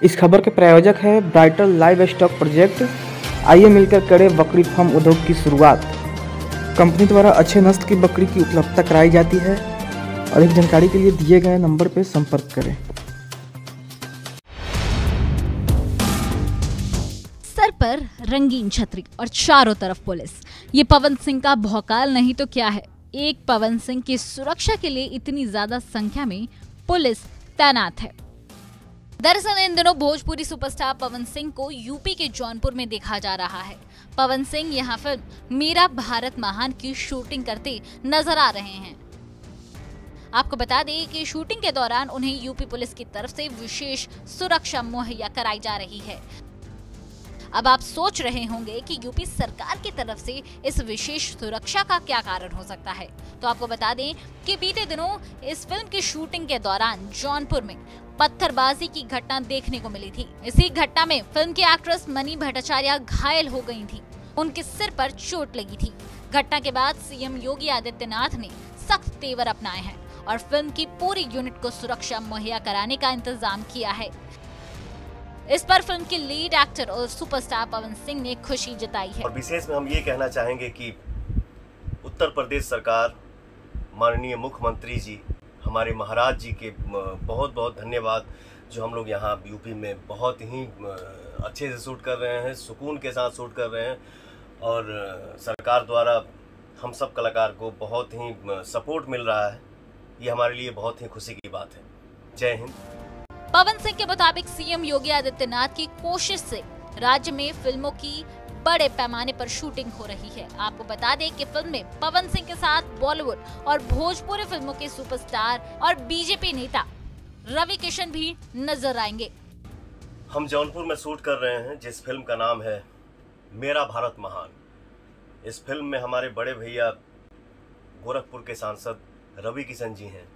इस खबर के प्रायोजक है ब्राइटल लाइव स्टॉक प्रोजेक्ट। आइए मिलकर करें बकरी फार्म उद्योग की शुरुआत। कंपनी द्वारा अच्छे नस्ल की बकरी की उपलब्धता कराई जाती है। अधिक जानकारी के लिए दिए गए नंबर पर संपर्क करें। सर पर रंगीन छतरी और चारों तरफ पुलिस। ये पवन सिंह का भौकाल नहीं तो क्या है। एक पवन सिंह की सुरक्षा के लिए इतनी ज्यादा संख्या में पुलिस तैनात है। दरअसल इन दिनों भोजपुरी सुपरस्टार पवन सिंह को यूपी के जौनपुर में देखा जा रहा है। पवन सिंह यहां फिल्म मेरा भारत महान की शूटिंग करते नजर आ रहे हैं। आपको बता दें कि शूटिंग के दौरान उन्हें यूपी पुलिस की तरफ से विशेष सुरक्षा मुहैया कराई जा रही है। अब आप सोच रहे होंगे कि यूपी सरकार की तरफ से इस विशेष सुरक्षा का क्या कारण हो सकता है। तो आपको बता दें कि बीते दिनों इस फिल्म की शूटिंग के दौरान जौनपुर में पत्थरबाजी की घटना देखने को मिली थी। इसी घटना में फिल्म की एक्ट्रेस मनी भट्टाचार्य घायल हो गई थी। उनके सिर पर चोट लगी थी। घटना के बाद सीएम योगी आदित्यनाथ ने सख्त तेवर अपनाए हैं और फिल्म की पूरी यूनिट को सुरक्षा मुहैया कराने का इंतजाम किया है। इस पर फिल्म के लीड एक्टर और सुपरस्टार पवन सिंह ने खुशी जताई है। और विशेष में हम ये कहना चाहेंगे कि उत्तर प्रदेश सरकार, माननीय मुख्यमंत्री जी, हमारे महाराज जी के बहुत बहुत धन्यवाद, जो हम लोग यहाँ यूपी में बहुत ही अच्छे से शूट कर रहे हैं, सुकून के साथ शूट कर रहे हैं और सरकार द्वारा हम सब कलाकार को बहुत ही सपोर्ट मिल रहा है। ये हमारे लिए बहुत ही खुशी की बात है। जय हिंद। पवन सिंह के मुताबिक सीएम योगी आदित्यनाथ की कोशिश से राज्य में फिल्मों की बड़े पैमाने पर शूटिंग हो रही है। आपको बता दें कि फिल्म में पवन सिंह के साथ बॉलीवुड और भोजपुरी फिल्मों के सुपरस्टार और बीजेपी नेता रवि किशन भी नजर आएंगे। हम जौनपुर में शूट कर रहे हैं, जिस फिल्म का नाम है मेरा भारत महान। इस फिल्म में हमारे बड़े भैया गोरखपुर के सांसद रवि किशन जी हैं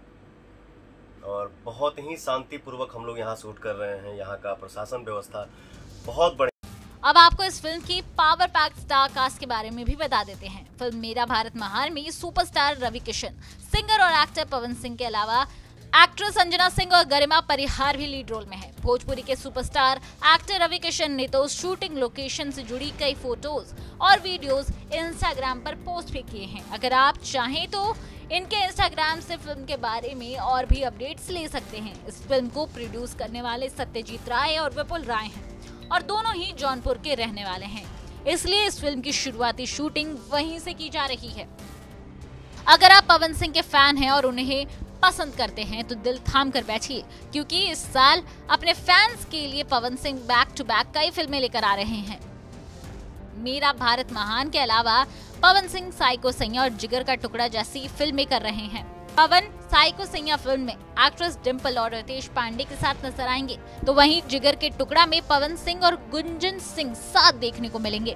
और बहुत ही शांतिपूर्वक हम लोग यहाँ शूट कर रहे हैं। यहाँ का प्रशासन व्यवस्था बहुत बड़े। अब आपको इस फिल्म की पावर पैक स्टार कास्ट के बारे में भी बता देते हैं। फिल्म मेरा भारत महान में सुपरस्टार रवि किशन, सिंगर और एक्टर पवन सिंह के अलावा एक्ट्रेस संजना सिंह और गरिमा परिहार भी लीड रोल में है। भोजपुरी के सुपरस्टार एक्टर रवि किशन ने तो शूटिंग लोकेशन से जुड़ी कई फोटोज और वीडियोस इंस्टाग्राम पर पोस्ट भी किए हैं। अगर आप चाहें तो इनके इंस्टाग्राम से फिल्म के बारे में और भी अपडेट्स ले सकते हैं। इस फिल्म को प्रोड्यूस करने वाले सत्यजीत राय और विपुल राय हैं और दोनों ही जौनपुर के रहने वाले हैं, इसलिए इस फिल्म की शुरुआती शूटिंग वहीं से की जा रही है। अगर आप पवन सिंह के फैन हैं और उन्हें पसंद करते हैं तो दिल थाम कर बैठिए, क्योंकि इस साल अपने फैंस के लिए Pawan Singh back to back कई फिल्में लेकर आ रहे हैं। मेरा भारत महान के अलावा पवन सिंह साइको सैया और जिगर का टुकड़ा जैसी फिल्में कर रहे हैं। पवन साइको सैया फिल्म में एक्ट्रेस डिम्पल और रितेश पांडे के साथ नजर आएंगे, तो वहीं जिगर के टुकड़ा में पवन सिंह और गुंजन सिंह साथ देखने को मिलेंगे।